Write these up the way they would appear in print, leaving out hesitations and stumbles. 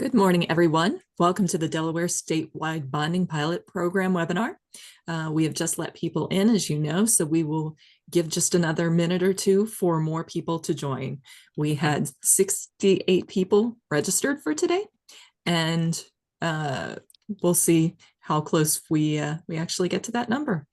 Good morning, everyone. Welcome to the Delaware Statewide Bonding Pilot Program webinar. We have just let people in, as you know, so we will give just another minute or two for more people to join. We had 68 people registered for today, and we'll see how close we actually get to that number.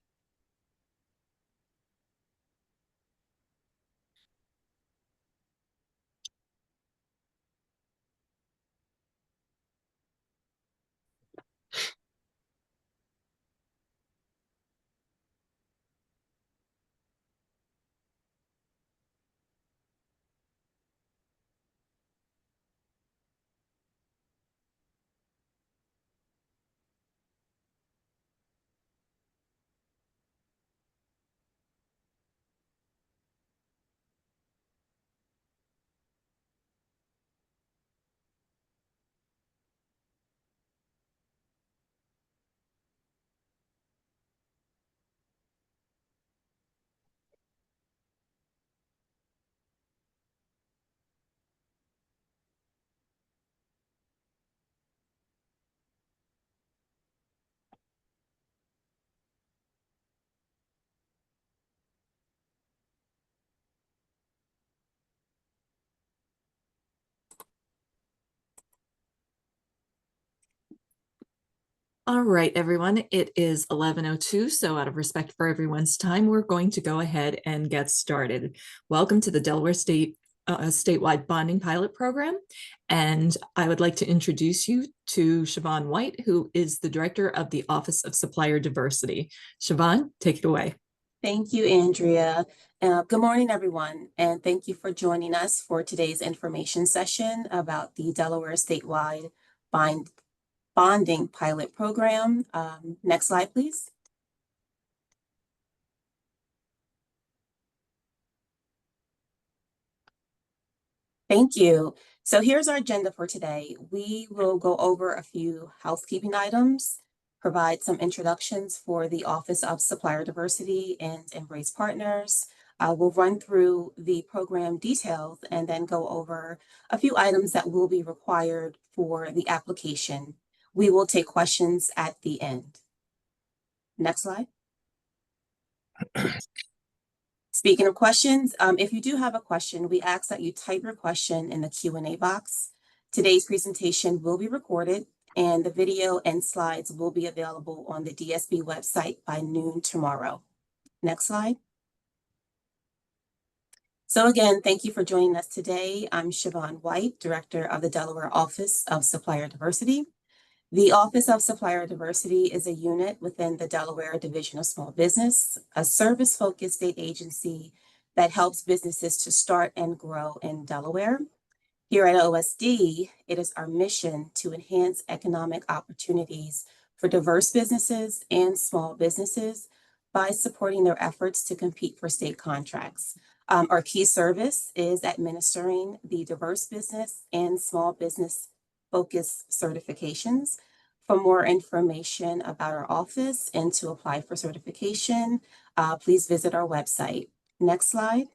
All right, everyone, it is 11:02, so out of respect for everyone's time, we're going to go ahead and get started. Welcome to the Delaware Statewide Bonding Pilot Program, and I would like to introduce you to Siobhan White, who is the Director of the Office of Supplier Diversity. Siobhan, take it away. Thank you, Andrea. Good morning, everyone, and thank you for joining us for today's information session about the Delaware Statewide Bonding Pilot Program. Next slide, please. Thank you. So here's our agenda for today. We will go over a few housekeeping items, provide some introductions for the Office of Supplier Diversity and Embrace Partners. We'll run through the program details and then go over a few items that will be required for the application. We will take questions at the end. Next slide. Speaking of questions, if you do have a question, we ask that you type your question in the Q&A box. Today's presentation will be recorded, and the video and slides will be available on the DSB website by noon tomorrow. Next slide. So again, thank you for joining us today. I'm Siobhan White, Director of the Delaware Office of Supplier Diversity. The Office of Supplier Diversity is a unit within the Delaware Division of Small Business, a service-focused state agency that helps businesses to start and grow in Delaware. Here at OSD, it is our mission to enhance economic opportunities for diverse businesses and small businesses by supporting their efforts to compete for state contracts. Our key service is administering the diverse business and small business focus certifications. For more information about our office and to apply for certification, please visit our website. Next slide.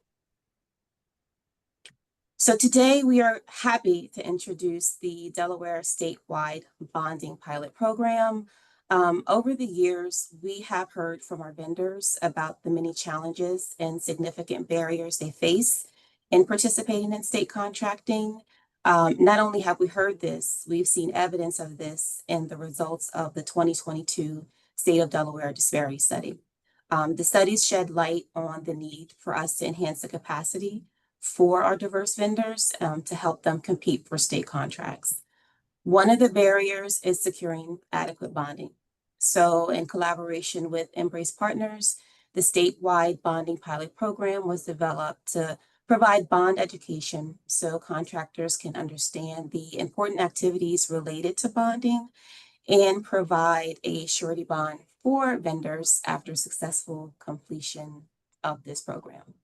So today we are happy to introduce the Delaware Statewide Bonding Pilot Program. Over the years, we have heard from our vendors about the many challenges and significant barriers they face in participating in state contracting. Not only have we heard this, we've seen evidence of this in the results of the 2022 State of Delaware Disparity Study. The studies shed light on the need for us to enhance the capacity for our diverse vendors to help them compete for state contracts. One of the barriers is securing adequate bonding. So in collaboration with Embrace Partners, the statewide bonding pilot program was developed to provide bond education so contractors can understand the important activities related to bonding and provide a surety bond for vendors after successful completion of this program.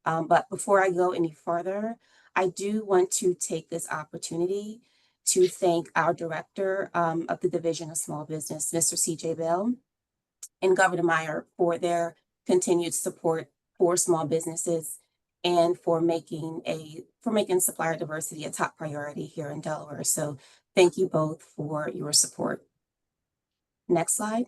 But before I go any further, I do want to take this opportunity to thank our Director of the Division of Small Business, Mr. C.J. Bell, and Governor Meyer for their continued support for small businesses and for making supplier diversity a top priority here in Delaware. So Thank you both for your support. Next slide.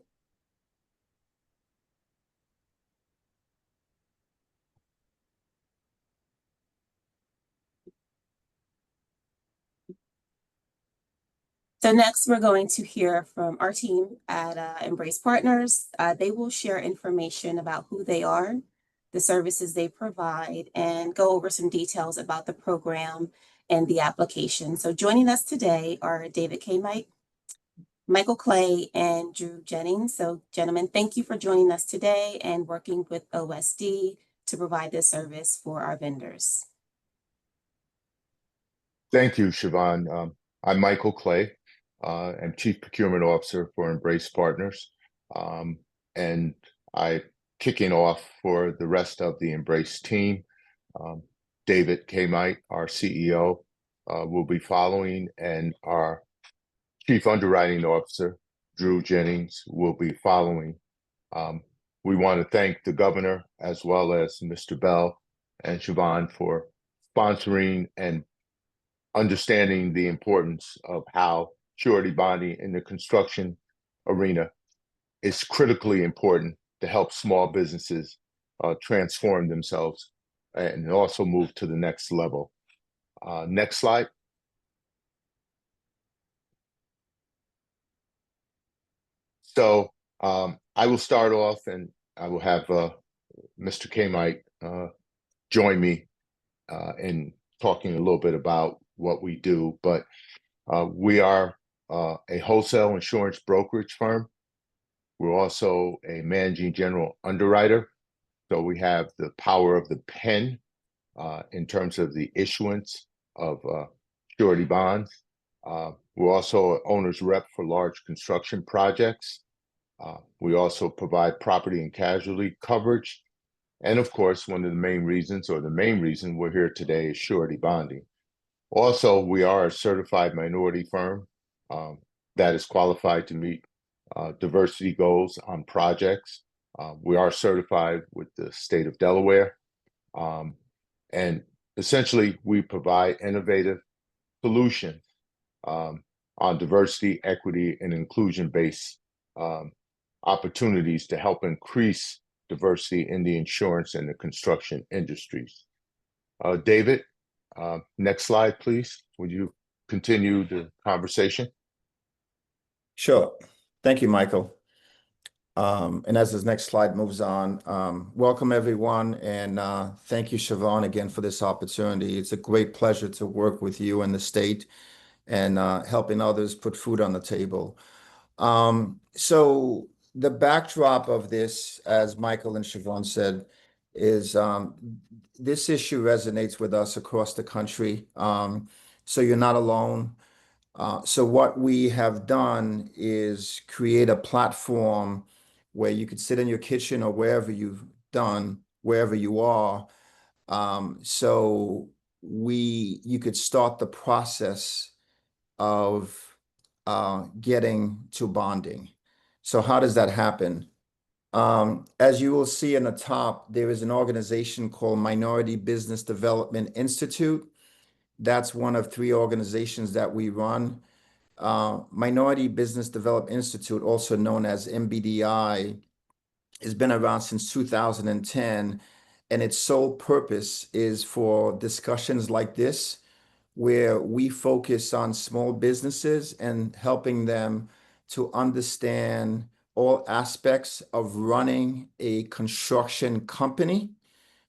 So next, we're going to hear from our team at Embrace Partners. They will share information about who they are, the services they provide, and go over some details about the program and the application. So joining us today are David K. Michael Clay, and Drew Jennings. So gentlemen, thank you for joining us today and working with OSD to provide this service for our vendors. Thank you, Siobhan. I'm Michael Clay. I'm Chief Procurement Officer for Embrace Partners. And I'm kicking off for the rest of the Embrace team. David K. our CEO, will be following, and our Chief Underwriting Officer, Drew Jennings, will be following. We want to thank the governor as well as Mr. Bell and Siobhan for sponsoring and understanding the importance of how surety bonding in the construction arena is critically important to help small businesses transform themselves and also move to the next level. Next slide. So I will start off, and I will have Mr. K. join me in talking a little bit about what we do. But we are a wholesale insurance brokerage firm. We're also a managing general underwriter. So we have the power of the pen in terms of the issuance of surety bonds. We're also an owner's rep for large construction projects. We also provide property and casualty coverage. And of course, one of the main reasons, or the main reason we're here today, is surety bonding. Also, we are a certified minority firm that is qualified to meet diversity goals on projects. We are certified with the state of Delaware. And essentially, we provide innovative solutions on diversity, equity, and inclusion-based opportunities to help increase diversity in the insurance and the construction industries. David, next slide, please. Would you continue the conversation? Sure. Thank you, Michael. And as this next slide moves on, welcome everyone, and thank you, Siobhan, again for this opportunity. It's a great pleasure to work with you in the state and helping others put food on the table. So the backdrop of this, as Michael and Siobhan said, is this issue resonates with us across the country. So you're not alone. So what we have done is create a platform where you could sit in your kitchen or wherever wherever you are. So you could start the process of getting to bonding. So how does that happen? As you will see in the top, there is an organization called Minority Business Development Institute. That's one of 3 organizations that we run. Minority Business Development Institute, also known as MBDI, has been around since 2010, and its sole purpose is for discussions like this, where we focus on small businesses and helping them to understand all aspects of running a construction company,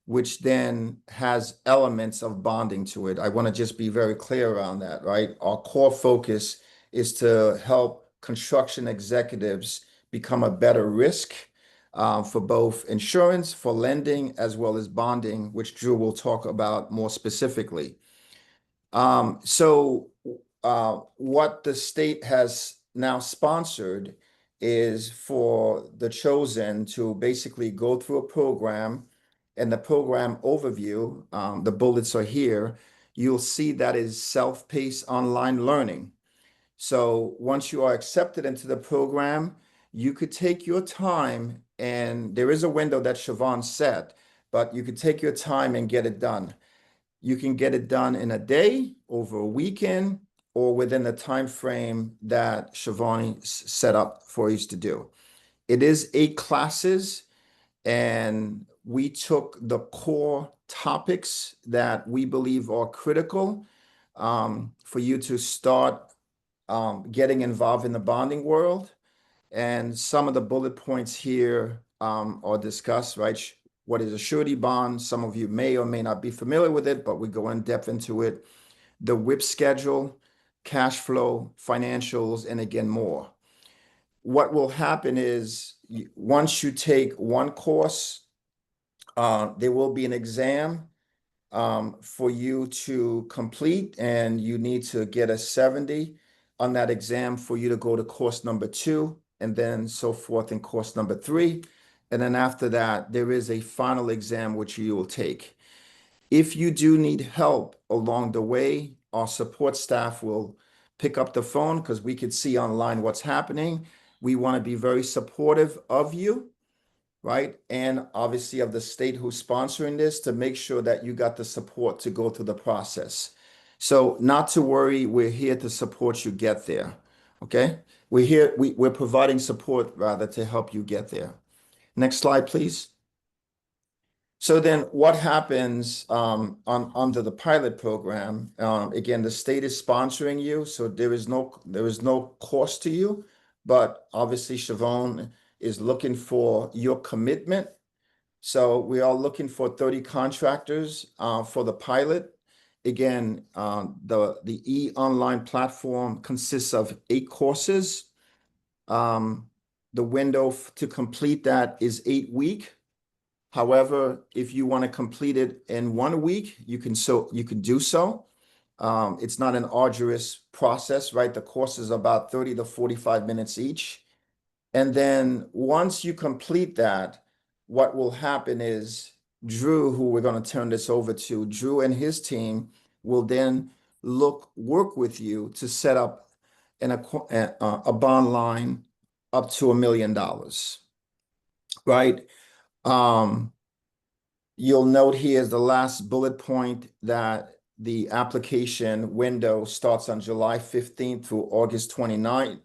which then has elements of bonding to it. I want to just be very clear around that, right? Our core focus is to help construction executives become a better risk for both insurance, for lending, as well as bonding, which Drew will talk about more specifically. So what the state has now sponsored is for the chosen to basically go through a program, and the program overview, the bullets are here. You'll see that is self-paced online learning. So once you are accepted into the program, you could take your time, and there is a window that Siobhan set, but you could take your time and get it done. You can get it done in a day, over a weekend, or within the time frame that Shivani set up for you to do. It is 8 classes, and we took the core topics that we believe are critical for you to start getting involved in the bonding world. And some of the bullet points here are discussed, right? What is a surety bond? Some of you may or may not be familiar with it, but we go in depth into it. The WIP schedule, cash flow, financials, and again, more. What will happen is once you take one course, there will be an exam for you to complete, and you need to get a 70 on that exam for you to go to course number 2, and then so forth in course number 3. And then after that, there is a final exam which you will take. If you do need help along the way, our support staff will pick up the phone because we could see online what's happening. We want to be very supportive of you, right? And obviously of the state who's sponsoring this to make sure that you got the support to go through the process. So not to worry, we're here to support you get there, okay? We're providing support rather to help you get there. Next slide, please. So then what happens under the pilot program? Again, the state is sponsoring you, so there is no cost to you, but obviously Siobhan is looking for your commitment. So we are looking for 30 contractors for the pilot. Again, the e-online platform consists of 8 courses. The window to complete that is 8 weeks. However, if you want to complete it in 1 week, you can do so. It's not an arduous process, right? The course is about 30 to 45 minutes each. And then once you complete that, what will happen is Drew, who we're going to turn this over to, Drew and his team will then work with you to set up a bond line up to $1 million, right? You'll note here is the last bullet point that the application window starts on July 15th through August 29th.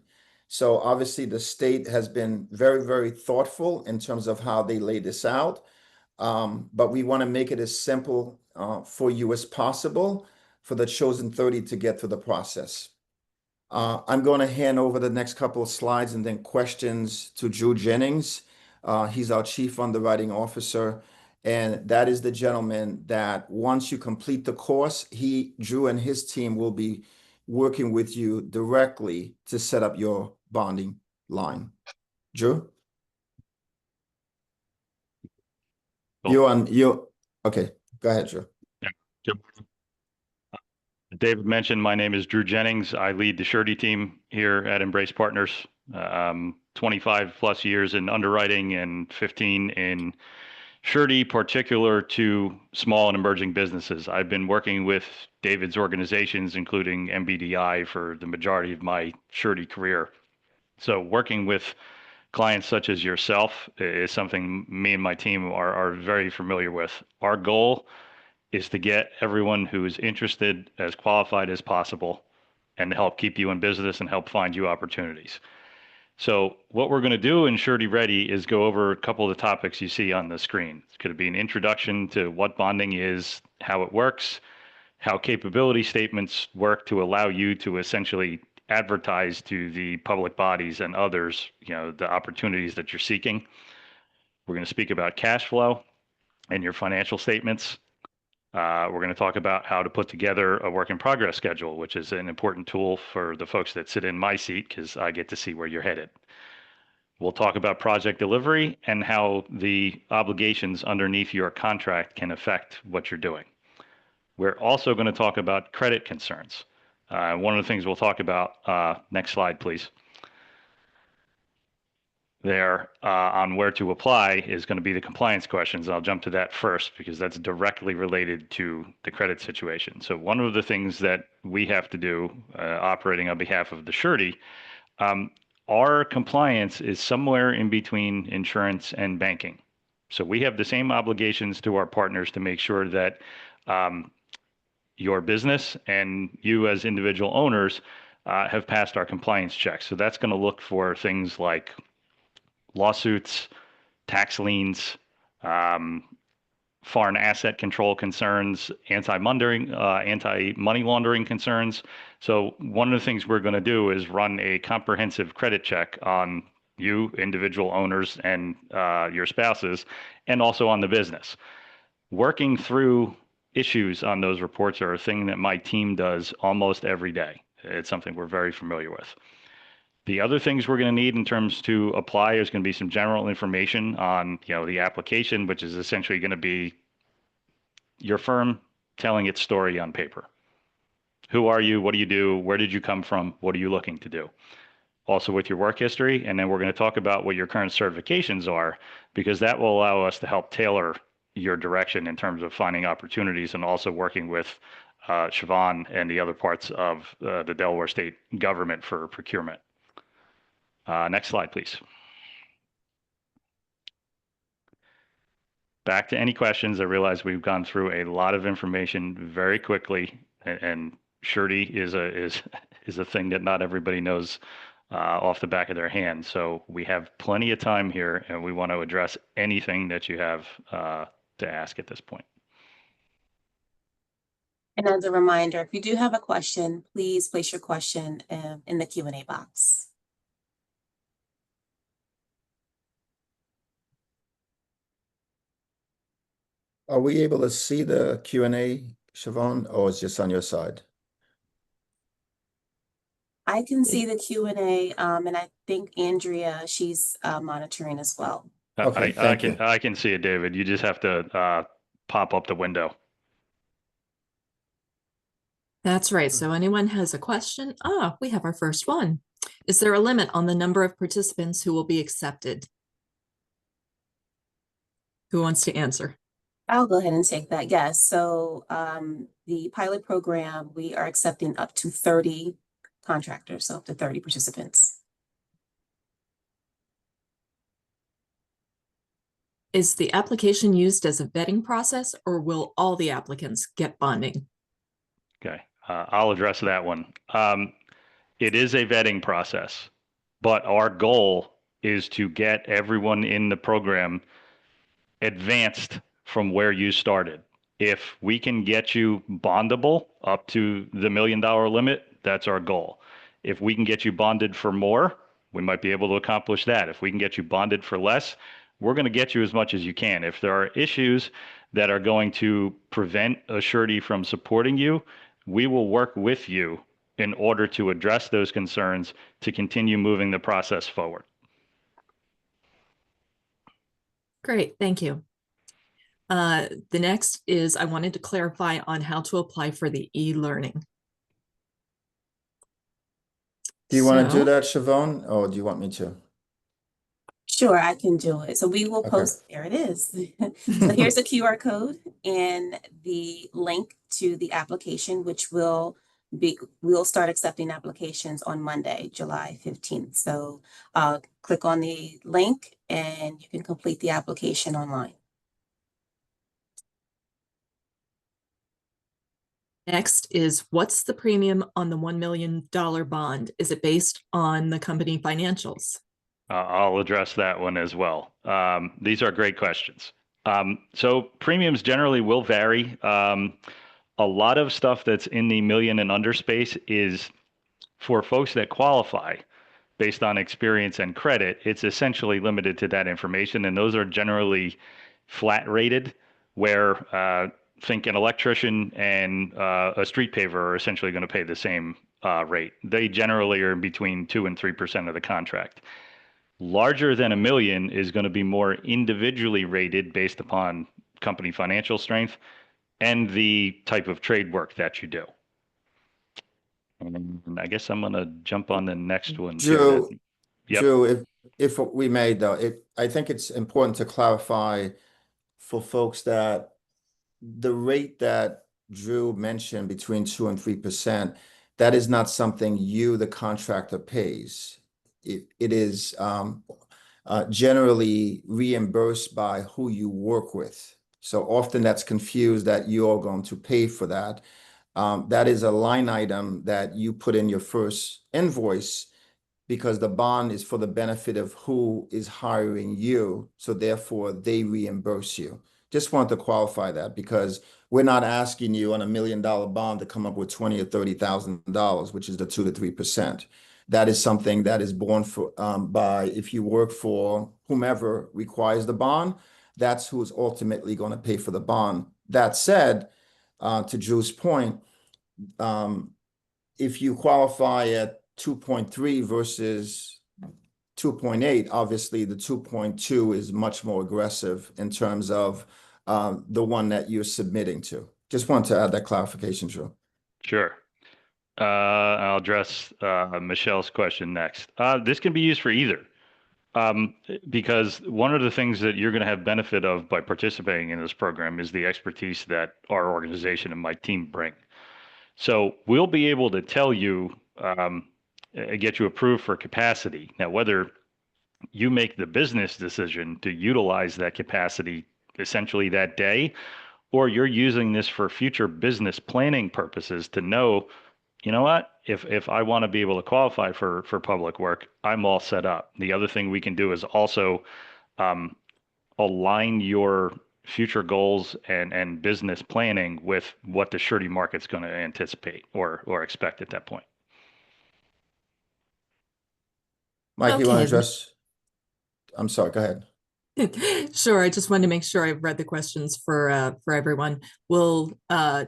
So obviously the state has been very, very thoughtful in terms of how they lay this out. But we want to make it as simple for you as possible for the chosen 30 to get through the process. I'm going to hand over the next couple of slides and then questions to Drew Jennings. He's our Chief Underwriting Officer. And that is the gentleman that once you complete the course, Drew and his team will be working with you directly to set up your bonding line. Drew? Cool. Okay, go ahead, Drew. Yeah. Good morning. David mentioned my name is Drew Jennings. I lead the surety team here at Embrace Partners. 25 plus years in underwriting and 15 in surety, particular to small and emerging businesses. I've been working with David's organizations, including MBDI, for the majority of my surety career. So working with clients such as yourself is something me and my team are very familiar with. Our goal is to get everyone who is interested as qualified as possible and to help keep you in business and help find you opportunities. So what we're going to do in Surety Ready is go over a couple of the topics you see on the screen. It's going to be an introduction to what bonding is, how it works, how capability statements work to allow you to essentially advertise to the public bodies and others, the opportunities that you're seeking. We're going to speak about cash flow and your financial statements. We're going to talk about how to put together a work in progress schedule, which is an important tool for the folks that sit in my seat because I get to see where you're headed. We'll talk about project delivery and how the obligations underneath your contract can affect what you're doing. We're also going to talk about credit concerns. One of the things we'll talk about, next slide, please. There on where to apply is going to be the compliance questions. I'll jump to that first because that's directly related to the credit situation. So one of the things that we have to do operating on behalf of the surety, our compliance is somewhere in between insurance and banking. So we have the same obligations to our partners to make sure that your business, and you as individual owners have passed our compliance checks. So that's going to look for things like lawsuits, tax liens, foreign asset control concerns, anti-money laundering concerns. So one of the things we're going to do is run a comprehensive credit check on you, individual owners, and your spouses, and also on the business. Working through issues on those reports are a thing that my team does almost every day. It's something we're very familiar with. The other things we're going to need in terms to apply is going to be some general information on, the application, which is essentially going to be your firm telling its story on paper. Who are you? What do you do? Where did you come from? What are you looking to do? Also with your work history. And then we're going to talk about what your current certifications are, because that will allow us to help tailor your direction in terms of finding opportunities and also working with Siobhan and the other parts of the Delaware state government for procurement. Next slide, please. Back to any questions. I realize we've gone through a lot of information very quickly, and surety is a thing that not everybody knows off the back of their hand. So we have plenty of time here, and we want to address anything that you have to ask at this point. And as a reminder, if you do have a question, please place your question in the Q&A box. Are we able to see the Q&A, Siobhan, or is it just on your side? I can see the Q&A, and I think Andrea, she's monitoring as well. Okay, thank you. I can see it, David. You just have to pop up the window. That's right. So anyone has a question? We have our first one. Is there a limit on the number of participants who will be accepted? Who wants to answer? I'll go ahead and take that. Yes. So the pilot program, we are accepting up to 30 contractors, so up to 30 participants. Is the application used as a vetting process, or will all the applicants get bonding? Okay, I'll address that one. It is a vetting process, but our goal is to get everyone in the program advanced from where you started. If we can get you bondable up to the $1 million limit, that's our goal. If we can get you bonded for more, we might be able to accomplish that. If we can get you bonded for less, we're going to get you as much as you can. If there are issues that are going to prevent a surety from supporting you, we will work with you in order to address those concerns to continue moving the process forward. Great, thank you. The next is, I wanted to clarify on how to apply for the e-learning. Do you want to do that, Siobhan, or do you want me to? Sure, I can do it. So we will post, there it is. So here's the QR code and the link to the application, which we'll start accepting applications on Monday, July 15th. So click on the link and you can complete the application online. Next is, what's the premium on the $1 million bond? Is it based on the company financials? I'll address that one as well. These are great questions. So premiums generally will vary. A lot of stuff that's in the million and under space is for folks that qualify based on experience and credit. It's essentially limited to that information, and those are generally flat rated, where think an electrician and a street paver are essentially going to pay the same rate. They generally are between 2 and 3% of the contract. Larger than $1 million is going to be more individually rated based upon company financial strength and the type of trade work that you do. And I guess I'm going to jump on the next one. Drew, Yep. Drew, if we may, though, I think it's important to clarify for folks that the rate that Drew mentioned between 2 and 3%, that is not something you, the contractor, pays. It is generally reimbursed by who you work with. So often that's confused that you're going to pay for that. That is a line item that you put in your first invoice because the bond is for the benefit of who is hiring you. So therefore they reimburse you. Just want to qualify that because we're not asking you on $1 million bond to come up with $20,000 or $30,000, which is the 2 to 3%. That is something that is borne for by if you work for whomever requires the bond, that's who is ultimately going to pay for the bond. That said, to Drew's point, if you qualify at 2.3 versus 2.8, obviously the 2.2 is much more aggressive in terms of the one that you're submitting to. Just want to add that clarification, Drew. Sure. I'll address Michelle's question next. This can be used for either. Because one of the things that you're going to have benefit of by participating in this program is the expertise that our organization and my team bring. So we'll be able to tell you, get you approved for capacity. Now, whether you make the business decision to utilize that capacity essentially that day, or you're using this for future business planning purposes to know, you know what, if I want to be able to qualify for public work, I'm all set up. The other thing we can do is also align your future goals and business planning with what the surety market's going to anticipate or expect at that point. Mike, you want to Okay. address? I'm sorry, go ahead. Sure. I just wanted to make sure I read the questions for everyone. Will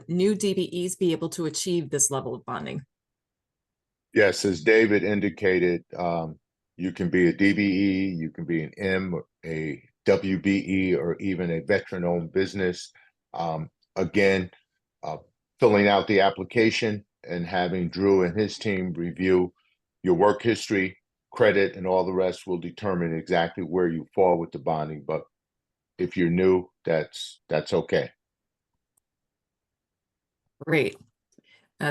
new DBEs be able to achieve this level of bonding? Yes, as David indicated, you can be a DBE, you can be an M, a WBE, or even a veteran-owned business. Again, filling out the application and having Drew and his team review your work history, credit, and all the rest will determine exactly where you fall with the bonding. But if you're new, that's okay. Great.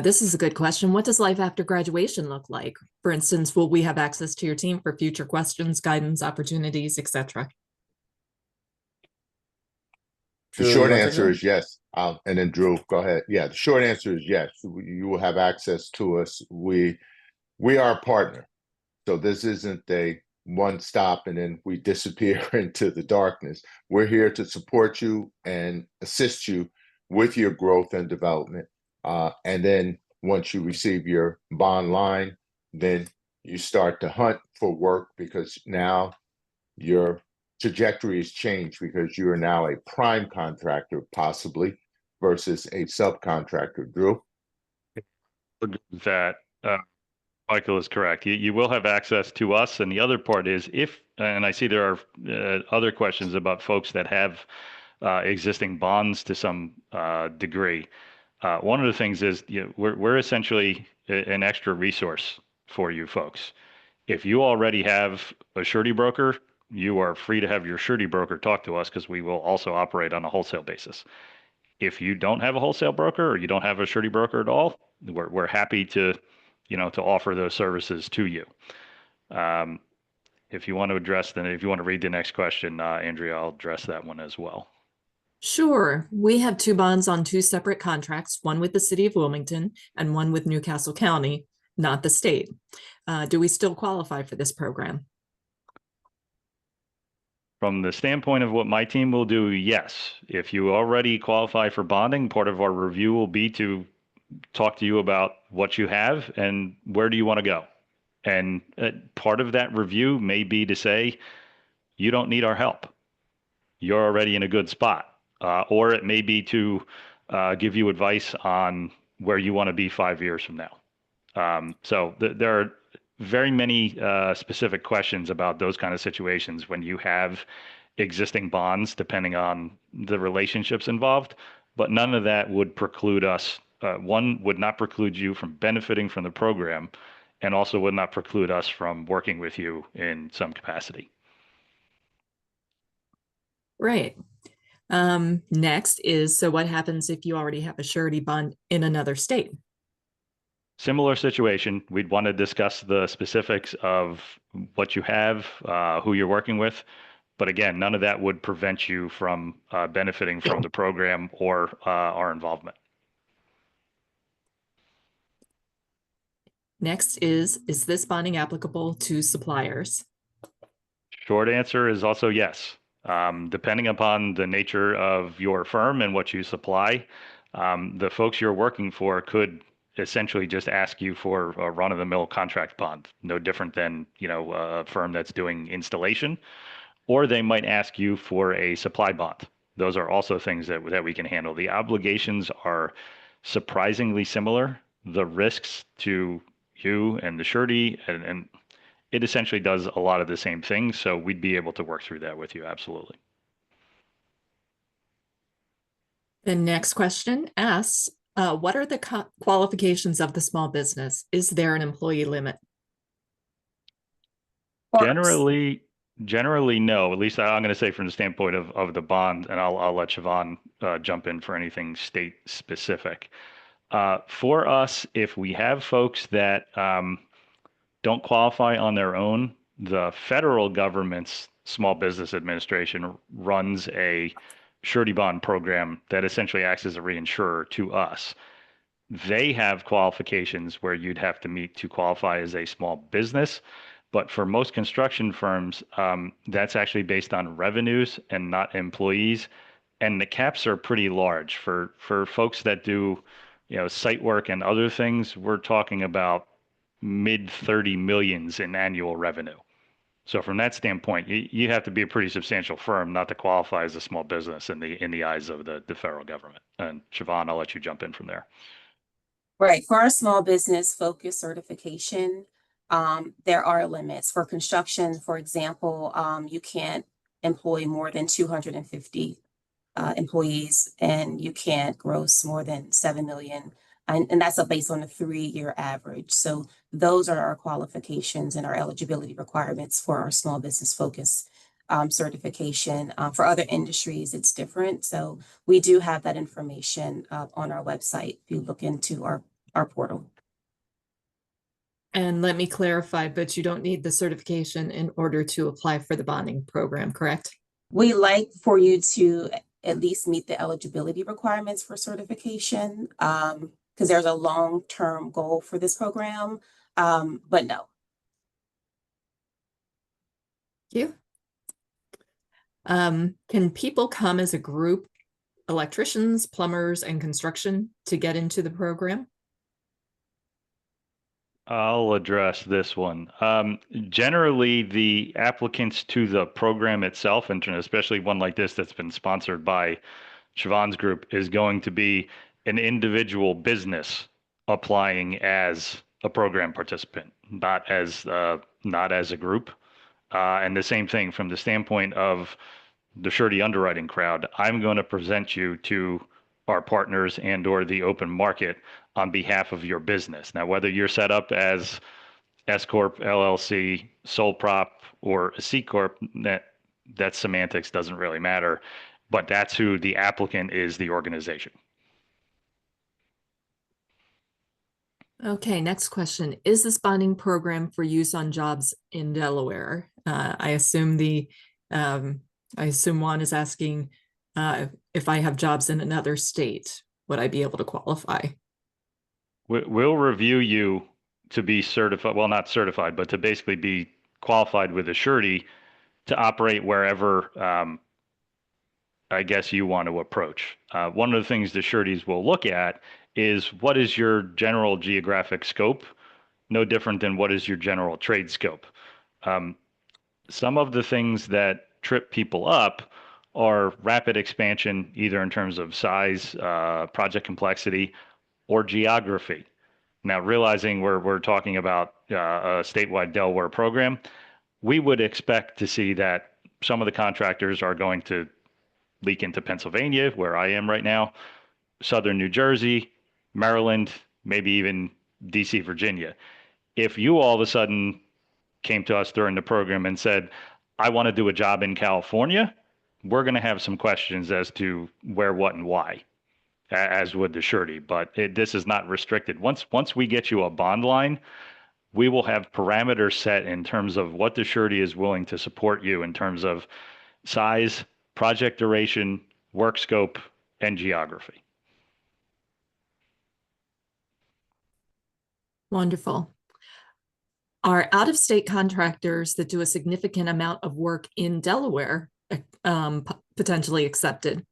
This is a good question. What does life after graduation look like? For instance, will we have access to your team for future questions, guidance, opportunities, etc.? The short answer is yes. And then Drew, go ahead. Yeah, the short answer is yes. You will have access to us. We are a partner. So this isn't a one stop and then we disappear into the darkness. We're here to support you and assist you with your growth and development. And then once you receive your bond line, then you start to hunt for work because now your trajectory has changed because you are now a prime contractor possibly versus a subcontractor. Drew? That Michael is correct. You will have access to us. And the other part is and I see there are other questions about folks that have existing bonds to some degree. One of the things is we're essentially an extra resource for you folks. If you already have a surety broker, you are free to have your surety broker talk to us because we will also operate on a wholesale basis. If you don't have a wholesale broker or you don't have a surety broker at all, we're happy to offer those services to you. If you want to address if you want to read the next question, Andrea, I'll address that one as well. Sure. We have 2 bonds on 2 separate contracts, one with the city of Wilmington and one with Newcastle County, not the state. Do we still qualify for this program? From the standpoint of what my team will do, yes. If you already qualify for bonding, part of our review will be to talk to you about what you have and where do you want to go. And part of that review may be to say, you don't need our help. You're already in a good spot. Or it may be to give you advice on where you want to be 5 years from now. So there are very many specific questions about those kind of situations when you have existing bonds, depending on the relationships involved. But none of that would preclude us. One would not preclude you from benefiting from the program, and also would not preclude us from working with you in some capacity. Right. Next is, so what happens if you already have a surety bond in another state? Similar situation. We'd want to discuss the specifics of what you have, who you're working with. But again, none of that would prevent you from benefiting from the program or our involvement. Next is this bonding applicable to suppliers? Short answer is also yes. Depending upon the nature of your firm and what you supply, the folks you're working for could essentially just ask you for a run-of-the-mill contract bond, no different than, you know, a firm that's doing installation, or they might ask you for a supply bond. Those are also things that we can handle. The obligations are surprisingly similar. The risks to you and the surety and it essentially does a lot of the same things. So we'd be able to work through that with you. Absolutely. The next question asks, what are the qualifications of the small business? Is there an employee limit? Generally, no. At least I'm going to say from the standpoint of the bond, and I'll let Siobhan jump in for anything state specific. For us, if we have folks that don't qualify on their own, the federal government's Small Business Administration runs a surety bond program that essentially acts as a reinsurer to us. They have qualifications where you'd have to meet to qualify as a small business. But for most construction firms, that's actually based on revenues and not employees. And the caps are pretty large for folks that do, you know, site work and other things. We're talking about mid 30 millions in annual revenue. So from that standpoint, you have to be a pretty substantial firm not to qualify as a small business in the eyes of the federal government. And Siobhan, I'll let you jump in from there. Right. For our small business focus certification, there are limits. For construction, for example, you can't employ more than 250 employees, and you can't gross more than 7 million. And that's based on a 3-year average. So those are our qualifications and our eligibility requirements for our small business focus certification. For other industries, it's different. So we do have that information on our website if you look into our portal. And let me clarify, but you don't need the certification in order to apply for the bonding program, correct? We like for you to at least meet the eligibility requirements for certification, because there's a long-term goal for this program, but no. Thank you. Can people come as a group, electricians, plumbers, and construction, to get into the program? I'll address this one. Generally, the applicants to the program itself, and especially one like this that's been sponsored by Siobhan's group, is going to be an individual business applying as a program participant, not as a group. And the same thing from the standpoint of the surety underwriting crowd. I'm going to present you to our partners and or the open market on behalf of your business. Now, whether you're set up as S Corp, LLC, sole prop, or a C Corp, that semantics doesn't really matter, but that's who the applicant is, the organization. Okay, next question. Is this bonding program for use on jobs in Delaware? I assume Juan is asking if I have jobs in another state, would I be able to qualify? We'll review you to be certified, well, not certified, but to basically be qualified with a surety to operate wherever I guess you want to approach. One of the things the sureties will look at is what is your general geographic scope, no different than what is your general trade scope. Some of the things that trip people up are rapid expansion, either in terms of size, project complexity, or geography. Now, realizing we're talking about a statewide Delaware program, we would expect to see that some of the contractors are going to leak into Pennsylvania, where I am right now, Southern New Jersey, Maryland, maybe even DC, Virginia. If you all of a sudden came to us during the program and said, I want to do a job in California, we're going to have some questions as to where, what, and why, as would the surety. But this is not restricted. Once we get you a bond line, we will have parameters set in terms of what the surety is willing to support you in terms of size, project duration, work scope, and geography. Wonderful. Are out-of-state contractors that do a significant amount of work in Delaware potentially accepted?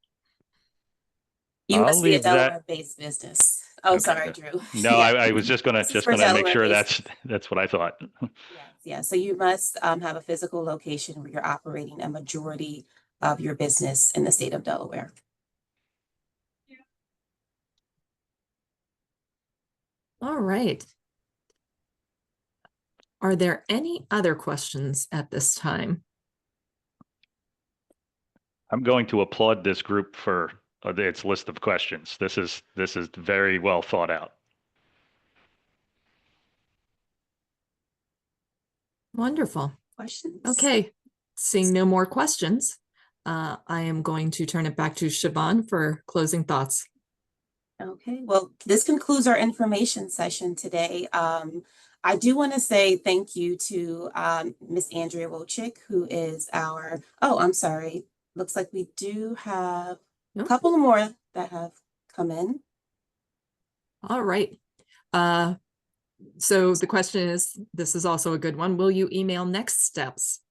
You I'll must be a leave that. Delaware-based business. Oh, Okay. sorry, Drew. No, Yeah. I was just This is for gonna make sure Delaware-based. that's what I thought. Yes, yeah. So you must have a physical location where you're operating a majority of your business in the state of Delaware. All right. Are there any other questions at this time? I'm going to applaud this group for its list of questions. This is very well thought out. Wonderful. Questions? Okay, seeing no more questions, I am going to turn it back to Siobhan for closing thoughts. Okay, well, this concludes our information session today. I do want to say thank you to Miss Andrea Wojcik, who is our, oh, I'm sorry. Looks like we do have a couple more that have come in. All right. So the question is, this is also a good one. Will you email next steps?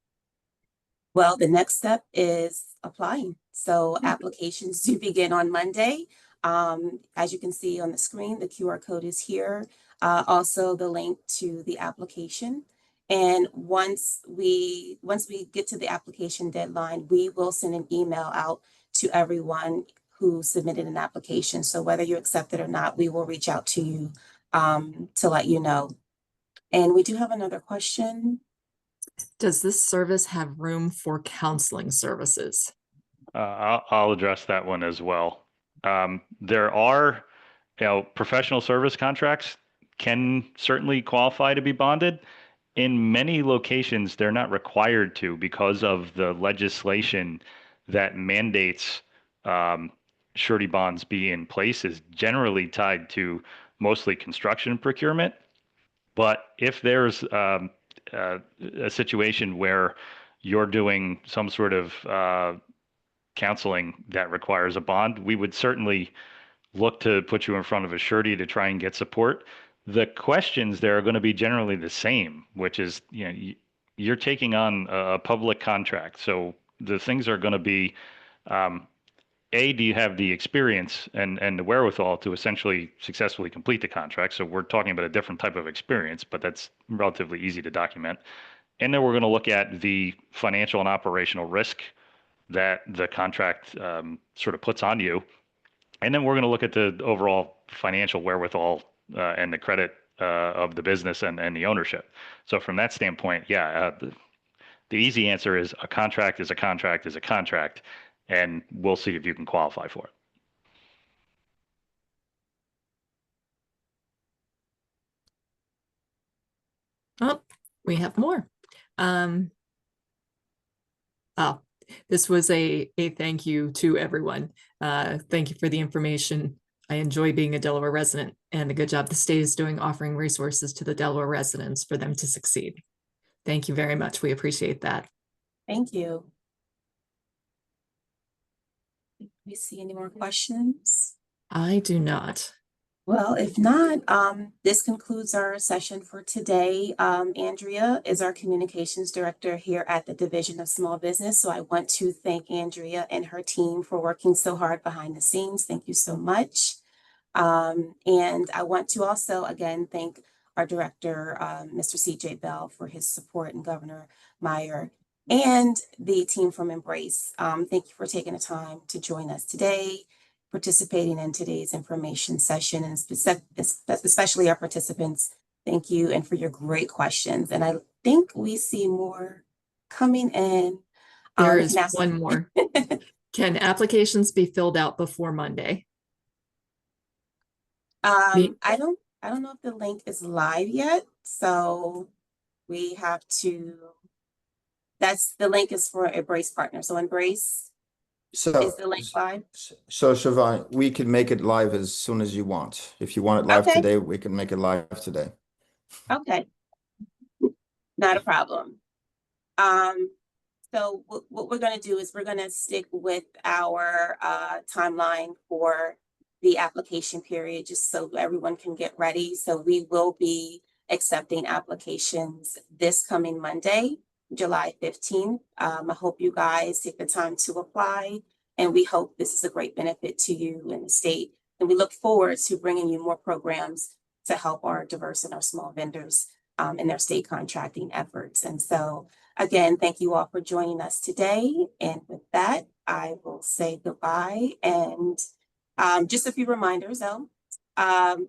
Well, the next step is applying. So applications do begin on Monday. As you can see on the screen, the QR code is here. Also the link to the application. And once we get to the application deadline, we will send an email out to everyone who submitted an application. So whether you accept it or not, we will reach out to you to let you know. And we do have another question. Does this service have room for counseling services? I'll address that one as well. There are, professional service contracts can certainly qualify to be bonded. In many locations, they're not required to because of the legislation that mandates surety bonds be in place is generally tied to mostly construction procurement. But if there's a situation where you're doing some sort of counseling that requires a bond, we would certainly look to put you in front of a surety to try and get support. The questions there are going to be generally the same, which is, you're taking on a public contract. So the things are going to be, do you have the experience and the wherewithal to essentially successfully complete the contract? So we're talking about a different type of experience, but that's relatively easy to document. And then we're going to look at the financial and operational risk that the contract sort of puts on you. And then we're going to look at the overall financial wherewithal and the credit of the business and the ownership. So from that standpoint, the easy answer is a contract is a contract is a contract, and we'll see if you can qualify for it. Oh, we have more. This was a thank you to everyone. Thank you for the information. I enjoy being a Delaware resident and the good job the state is doing offering resources to the Delaware residents for them to succeed. Thank you very much. We appreciate that. Thank you. Do we see any more questions? I do not. Well, if not, this concludes our session for today. Andrea is our communications director here at the Division of Small Business. So I want to thank Andrea and her team for working so hard behind the scenes. Thank you so much. And I want to also, again, thank our director, Mr. CJ Bell, for his support, and Governor Meyer and the team from Embrace. Thank you for taking the time to join us today, participating in today's information session, and especially our participants. Thank you, and for your great questions. And I think we see more coming in. There is one more. Can applications be filled out before Monday? I don't know if the link is live yet, so we have to. The link is for Embrace Partner. So Embrace. So is the link live? So Siobhan, we can make it live as soon as you want. If you want it live today, we can make it live today. Okay. Not a problem. So what we're going to do is we're going to stick with our timeline for the application period, just so everyone can get ready. So we will be accepting applications this coming Monday, July 15th. I hope you guys take the time to apply, and we hope this is a great benefit to you and the state. And we look forward to bringing you more programs to help our diverse and our small vendors in their state contracting efforts. And so, again, thank you all for joining us today. And with that, I will say goodbye. And just a few reminders, though.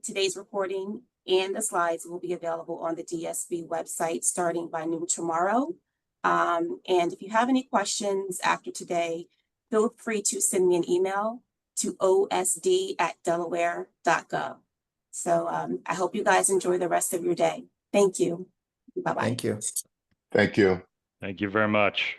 Today's recording and the slides will be available on the DSB website starting by noon tomorrow. And if you have any questions after today, feel free to send me an email to osd@delaware.gov. So I hope you guys enjoy the rest of your day. Thank you. Bye-bye. Thank you. Thank you. Thank you very much.